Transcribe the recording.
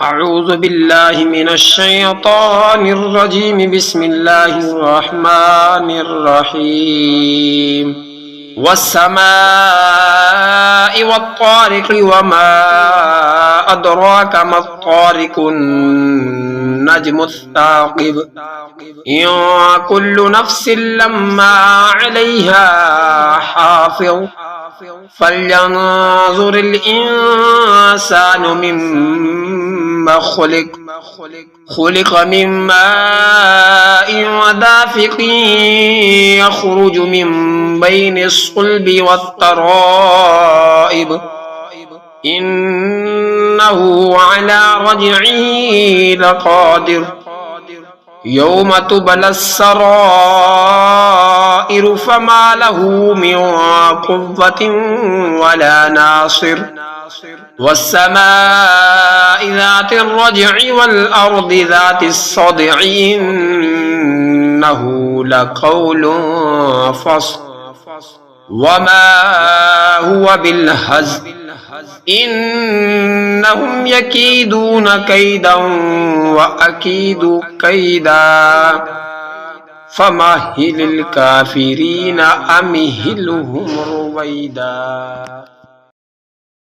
أعوذ بالله من الشيطان الرجيم. بسم الله الرحمن الرحيم. والسماء والطارق وما أدراك ما الطارق النجم الثاقب إن كل نفس لما عليها حافظ فلينظر الإنسان مما خلق من ماء دافق يخرج من بين الصلب والترائب إنه على رجعه لقادر يوم تبلى السرائر فما له من قوة ولا ناصر والسماء ذات الرجع والأرض ذات الصدع إنه لقول فصل وما هو بالهزل إنهم يكيدون كيدا وأكيد كيدا فمهل الكافرين أمهلهم رويدا.